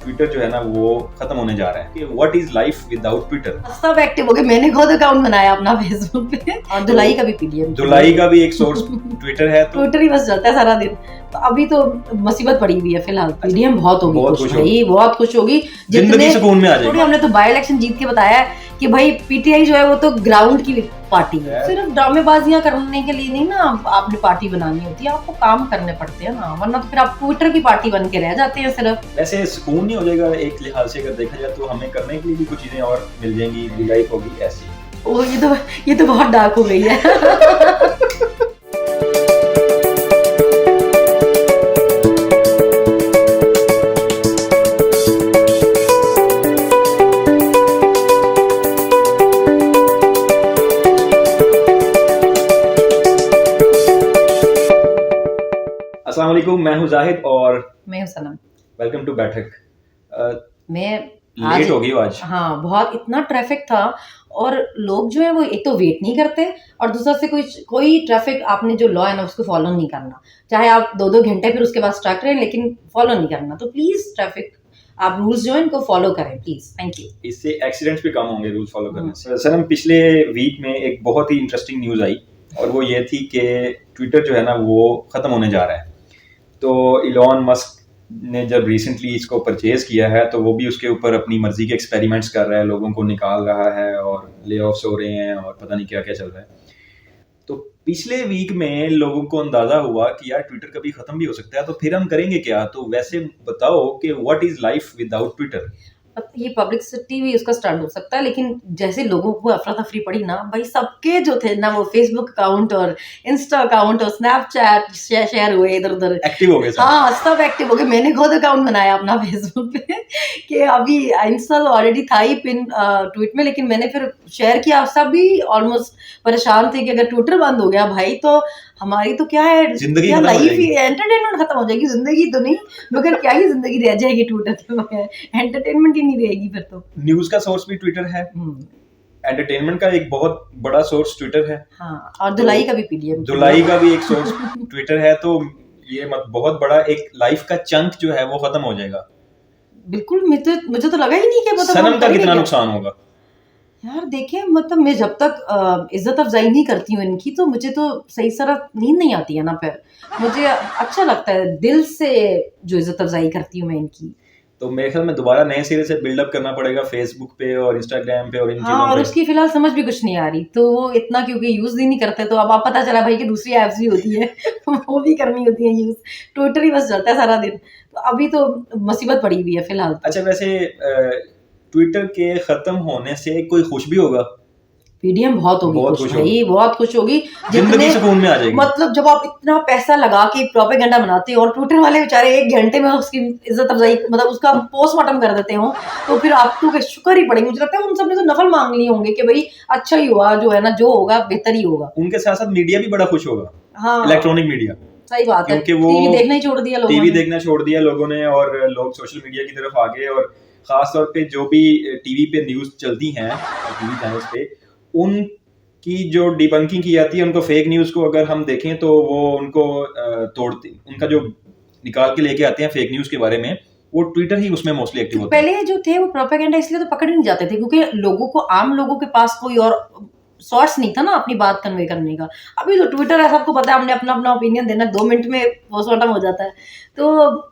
Twitter जो है ना वो खत्म होने जा रहा है कि what is life without Twitter. सब एक्टिव हो गए। मैंने खुद अकाउंट बनाया अपना फेसबुक पे और धुलाई का भी पीडीएम, धुलाई का भी एक सोर्स ट्विटर है, तो ट्विटर ही बस चलता है सारा दिन। तो अभी तो मुसीबत पड़ी हुई है फिलहाल। पीडीएम बहुत होगी, बहुत खुश भाई, बहुत खुश होगी। जिंदगी सुकून में आ जाएगी। हमने तो बाय इलेक्शन जीत के बताया है कि भाई पीटीआई जो है वो तो ग्राउंड की पार्टी है। सिर्फ ड्रामेबाजियां करने के लिए नहीं ना आपने पार्टी बनानी होती है, आपको काम करने पड़ते हैं ना, वरना तो फिर आप ट्विटर की पार्टी बन के रह जाते हैं सिर्फ। वैसे सुकून नहीं हो जाएगा एक लिहाज से अगर देखा जाए तो, हमें करने के लिए भी कुछ चीजें और मिल जाएंगी, लाइफ होगी ऐसी। ओ ये तो बहुत डार्क हो गई है। अस्सलाम वालेकुम, मैं हूं जाहिद और मैं हूं सनम। वेलकम टू बैठक। मैं लेट हो गई आज। हाँ, बहुत इतना ट्रैफिक था और लोग जो है वो एक तो वेट नहीं करते और दूसरा से कोई ट्रैफिक आपने जो लॉ है ना उसको फॉलो नहीं करना, चाहे आप 2-2 घंटे फिर उसके बाद स्टक रहे लेकिन फॉलो नहीं करना। तो प्लीज ट्रैफिक आप रूल्स जो है इनको फॉलो करें प्लीज, थैंक यू। इससे एक्सीडेंट्स भी कम होंगे रूल्स फॉलो करने से। सर, हम पिछले वीक में एक बहुत ही इंटरेस्टिंग न्यूज़ आई और वो ये थी कि ट्विटर जो है ना वो ख़त्म होने जा रहा है। तो इलॉन मस्क ने जब रिसेंटली इसको परचेज किया है तो वो भी उसके ऊपर अपनी मर्जी के एक्सपेरिमेंट्स कर रहा है, लोगों को निकाल रहा है और ले ऑफ्स हो रहे हैं और पता नहीं क्या क्या चल रहा है। तो पिछले वीक में लोगों को अंदाजा हुआ कि यार ट्विटर कभी खत्म भी हो सकता है, तो फिर हम करेंगे क्या। तो वैसे बताओ कि what is life without Twitter. ये पब्लिसिटी भी उसका स्टंट हो सकता है, लेकिन जैसे लोगों को अफरा तफरी पड़ी ना भाई, सबके जो थे ना वो फेसबुक अकाउंट और इंस्टा अकाउंट और स्नैपचैट शेयर हुए, इधर उधर एक्टिव हो गए। हाँ, सब एक्टिव हो गए। मैंने खुद अकाउंट बनाया अपना फेसबुक पे कि अभी इंस्टा तो ऑलरेडी था ही पिन ट्वीट में, लेकिन मैंने फिर शेयर किया। सभी ऑलमोस्ट परेशान थे कि अगर ट्विटर बंद हो गया भाई तो हमारी तो क्या है, जिंदगी लाइफ ही एंटरटेनमेंट खत्म हो जाएगी। जिंदगी तो नहीं मगर क्या ही जिंदगी रह जाएगी ट्विटर के बगैर, एंटरटेनमेंट ही नहीं रहेगी फिर तो। न्यूज का सोर्स भी ट्विटर है, एंटरटेनमेंट का एक बहुत बड़ा सोर्स ट्विटर है। हाँ, और धुलाई का भी पीडीएम, धुलाई का भी एक सोर्स ट्विटर है। तो ये बहुत बड़ा एक लाइफ का चंक जो है वो खत्म हो जाएगा। बिल्कुल, मुझे तो लगा ही नहीं कि सनम का कितना नुकसान होगा यार। देखिए मतलब मैं जब तक इज्जत अफजाई नहीं करती हूँ इनकी तो मुझे तो सही तरह नींद नहीं आती है ना। फिर मुझे अच्छा लगता है दिल से जो इज्जत अफजाई करती हूँ मैं इनकी। तो मेरे ख्याल में दोबारा नए सिरे से बिल्डअप करना पड़ेगा फेसबुक पे और इंस्टाग्राम पे और इन चीजों हाँ, और पे। उसकी फिलहाल समझ भी कुछ नहीं आ रही, तो वो इतना क्योंकि यूज ही नहीं करते। तो अब आप पता चला भाई कि दूसरी एप्स भी होती है वो भी करनी होती है यूज, ट्विटर ही बस चलता है सारा दिन। तो अभी तो मुसीबत पड़ी हुई है फिलहाल। अच्छा, वैसे ट्विटर के खत्म होने से कोई खुश भी होगा? पीडीएम बहुत होगी, बहुत खुश भाई, बहुत खुश होगी। जिंदगी सुकून में आ जाएगी। मतलब जब आप इतना पैसा लगा के प्रोपेगेंडा बनाते हो और ट्विटर वाले बेचारे 1 घंटे में उसकी इज्जत अफजाई मतलब उसका पोस्टमार्टम कर देते हो, तो फिर आपको शुक्र ही पड़ेंगे। मुझे लगता है उन सब ने तो नफल मांग लिए होंगे कि भाई अच्छा ही हुआ, जो है ना जो होगा बेहतर ही होगा। उनके साथ साथ मीडिया भी बड़ा खुश होगा। हाँ, इलेक्ट्रॉनिक मीडिया, सही बात है, क्योंकि वो टीवी देखना ही छोड़ दिया लोगों ने। टीवी देखना छोड़ दिया लोगों ने और लोग सोशल मीडिया की तरफ आ गए। और खास तौर पे जो भी टीवी पे न्यूज चलती हैं टीवी चैनल्स पे, उनकी जो डिबंकिंग की जाती है, उनको फेक न्यूज को अगर हम देखें तो वो उनको तोड़ते, उनका जो निकाल के लेके आते हैं फेक न्यूज के बारे में, वो ट्विटर ही उसमें मोस्टली एक्टिव होता है। पहले जो थे वो प्रोपेगेंडा इसलिए तो पकड़ नहीं जाते थे क्योंकि लोगों को, आम लोगों के पास कोई और सोर्स नहीं था ना अपनी बात कन्वे करने का। अभी तो ट्विटर है, सबको पता है, हमने अपना अपना ओपिनियन देना, 2 मिनट में पोस्टमार्टम हो जाता है। तो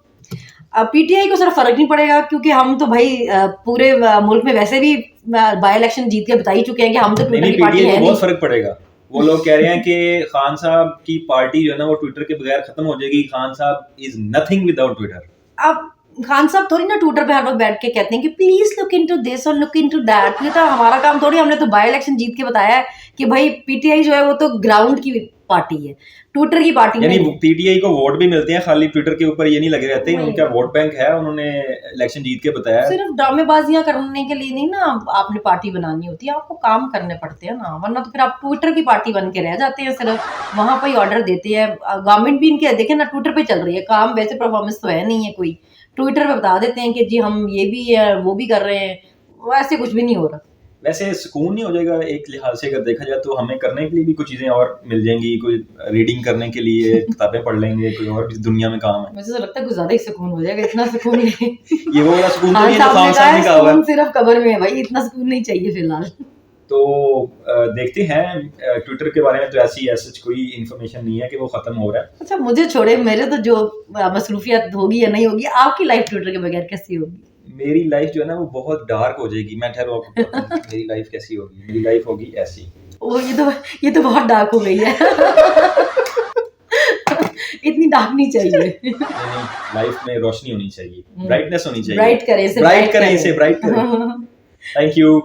पीटीआई को सिर्फ फर्क नहीं पड़ेगा क्योंकि हम तो भाई पूरे मुल्क में वैसे भी बाय इलेक्शन जीत के बता ही चुके हैं कि हम तो ट्विटर की पार्टी है नहीं। बहुत फर्क पड़ेगा। वो लोग कह रहे हैं कि खान साहब की पार्टी जो है ना वो ट्विटर के बगैर खत्म हो जाएगी। खान साहब इज नथिंग विदाउट ट्विटर। अब खान साहब थोड़ी ना ट्विटर पे हर वक्त बैठ के कहते हैं कि प्लीज लुक इनटू दिस और लुक इनटू दैट। ये तो हमारा काम थोड़ी, हमने तो बाय इलेक्शन जीत के बताया है कि भाई पीटीआई जो है वो तो ग्राउंड की पार्टी है, ट्विटर की पार्टी नहीं। नहीं। पीटीआई को वोट भी मिलते हैं, खाली ट्विटर के ऊपर ये नहीं लगे रहते। उनका वोट बैंक है, उन्होंने इलेक्शन जीत के बताया। सिर्फ ड्रामेबाजियां करने के लिए नहीं ना आपने पार्टी बनानी होती है, आपको काम करने पड़ते हैं ना, वरना तो फिर आप ट्विटर की पार्टी बन के रह जाते हैं। सिर्फ वहां पर ही ऑर्डर देते हैं। गवर्नमेंट भी इनके देखे ना ट्विटर पे चल रही है, काम वैसे परफॉर्मेंस तो है नहीं है कोई, ट्विटर पे बता देते हैं कि जी हम ये भी है वो भी कर रहे हैं, वैसे कुछ भी नहीं हो रहा। वैसे सुकून नहीं हो जाएगा एक लिहाज से, अगर देखा जाए तो हमें करने के लिए भी कुछ चीजें और मिल जाएंगी, कोई रीडिंग करने के लिए किताबें पढ़ लेंगे, कोई और भी दुनिया में काम है। मुझे तो लगता है कुछ ज्यादा ही सुकून हो जाएगा, इतना सुकून नहीं। ये वो वाला सुकून तो खान नहीं है जो साहब खान ने साहब ने कहा कहा हुआ है। सुकून सिर्फ कब्र में है भाई, इतना सुकून नहीं चाहिए फिलहाल। तो देखते हैं, ट्विटर के बारे में तो ऐसी ऐसा कोई इन्फॉर्मेशन नहीं है कि वो खत्म हो रहा है। अच्छा मुझे छोड़े, मेरे तो जो मसरूफियत होगी या नहीं होगी, आपकी लाइफ ट्विटर के बगैर कैसी होगी? मेरी लाइफ जो है ना वो बहुत डार्क हो जाएगी। मैं ठहरो आपको बताता हूँ मेरी लाइफ कैसी होगी। मेरी लाइफ होगी ऐसी। ओ ये तो बहुत डार्क हो गई है। इतनी डार्क नहीं चाहिए। नहीं, लाइफ में रोशनी होनी चाहिए, ब्राइटनेस होनी चाहिए। ब्राइट करें इसे, ब्राइट करें इसे, ब्राइट करें। Thank you.